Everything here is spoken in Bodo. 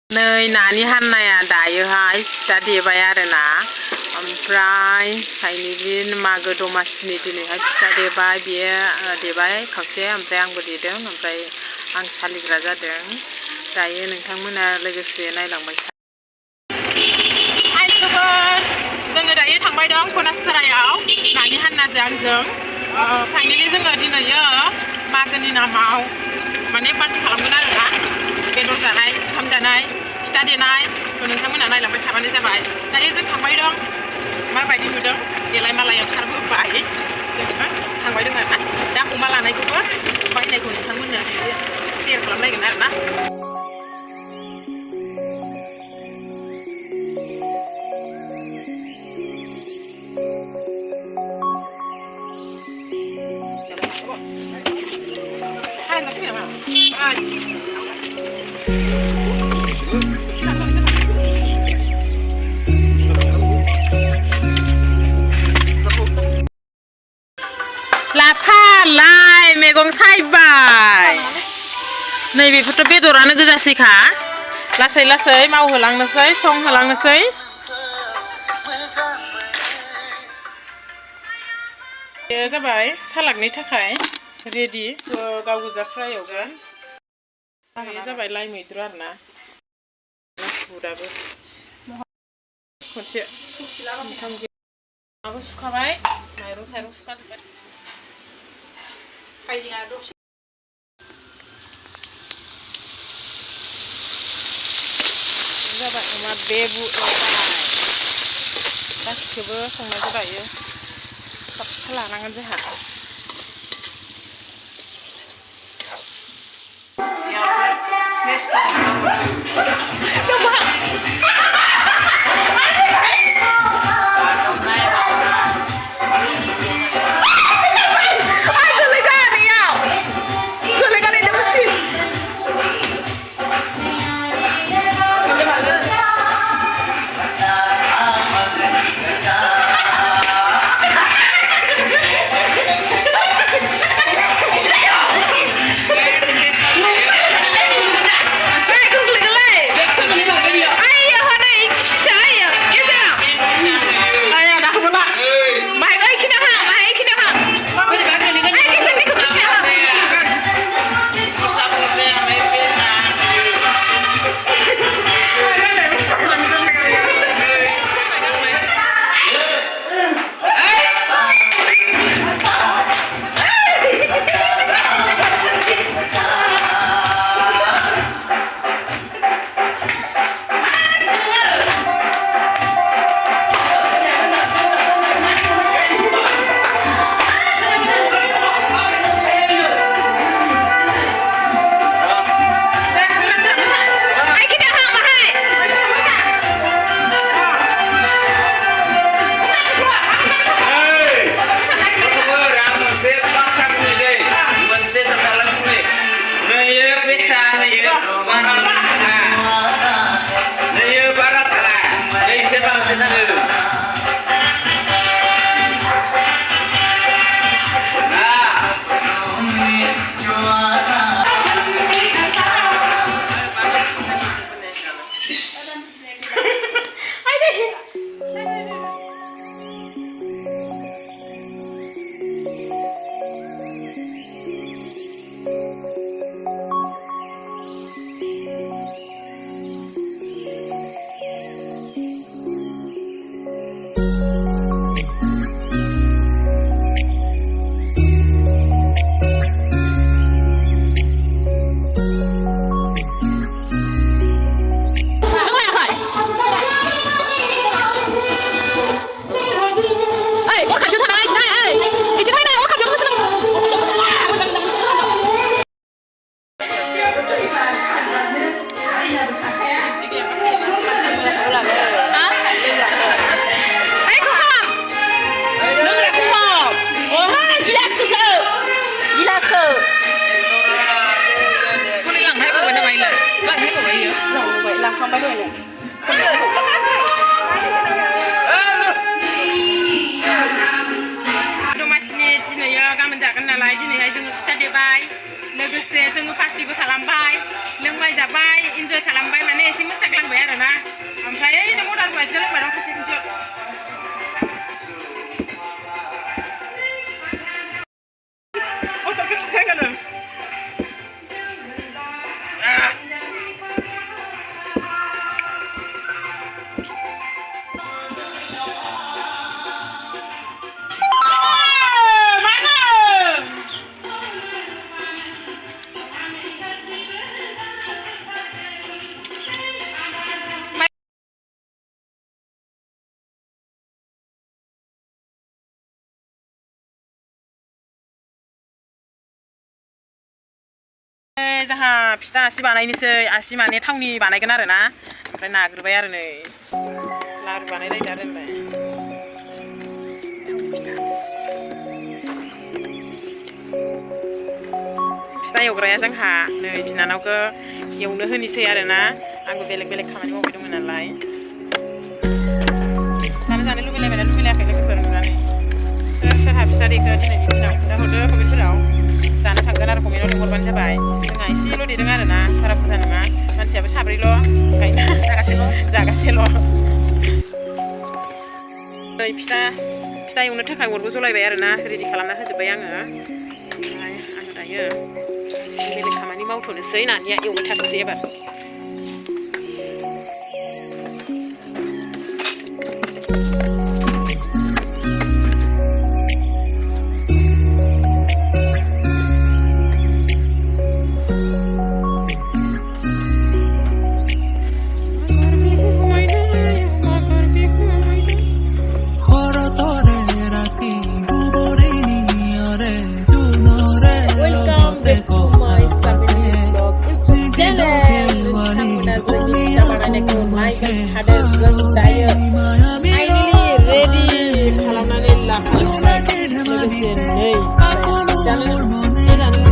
नै नानि हान्नाया दायोहाय फिथा देबाय आरोना ओमफ्राय फाइनेलि मागो दमासिनि दिनैहाय फिथा देबाय बियो देबाय खावसे ओमफ्राय आंबो देदों ओमफ्राय आं सालिग्रा जादों दायो नोंथांमोना लोगोसे नायलांबाय था हाय लोगोफोर जोङो दायो थांबाय दं खनासरायाव नानि हान्नाजों आंजों फाइनेलि जोङो दिनैयो मागोनि नामाव माने पार्टि खालामगोन आरोना बेदर जानाय ओंखाम जानाय फिथा देनाय नोंथांमोना नायलांबाय थाबानो जाबाय दायो जों थांबाय दं माबायदि नुदों देलाय मालाय ओंखारबोबाय जोङो थांबाय दं आरोना दा अमा लानायखौबो बायनायखौ नोंथांमोननो शेयार खालामलायगोन आरोना लाफा लाइ मैगं सायबाय नैबेफोरथ' बेदरानो गोजासैखा लासै लासै मावहोलांनोसै संहोलांनोसै बेयो जाबाय सालादनि थाखाय रेडि गाव गोजा फ्राय एवगोन बे जाबाय लाइ मैद्रु आरोना बुदाबो खनसे माबा सुखाबाय माइरं साइरं सुखाजोब्बाय जाबाय अमा बेबु गासिखौबो संनायखौ दायो साबफा लानांगोन जोंहा लांखांबाय दहायनो दमासिनि दिनैयो गाबोन जागोन नालाय दिनैहाय जोङो फिथा देबाय लोगोसे जोङो पार्टिबो खालामबाय लोंबाय जाबाय इन्जय खालामबाय माने एसे मोसा जोंहा फिथा आसि बानायनोसै आसि माने थावनि बानायगोन आरो ना ओमफ्राय नाग्रोबाय आरो नै लारु बानायलायदो आरो होनबाय फिथा एवग्राया जोंहा नै बिनानावखौ एवनो होनोसै आरो ना आंबो बेलेग बेलेग खामानि मावबाय दंमोन नालाय जानो लुबैलायबायना लुबैलायाखै लोगोफोर नुनानै सोर सोरहा फिथा देखो दिनैनि दिनाव खोन्थाहरदो कमेन्टफोराव जानो थांगोन आरो कमेन्टआव लिंहरबानो जाबाय जोंहा एसेल' देदों आरो ना बारा बुरजा नङा मानसियाबो साब्रैल' ओंखायनो जागासेल' नै फिथा एवनो थाखाय अरबो जलायबाय आरो ना रेडि खालामना होजोब्बाय आङो ओमफ्राय आङो दायो बेलेग खामानि मावथ'नोसै नानिया एवबाय थाथोंसै एबार ada dayo finally ready खालामनानै लाखाबाय लोगोसे नै जानो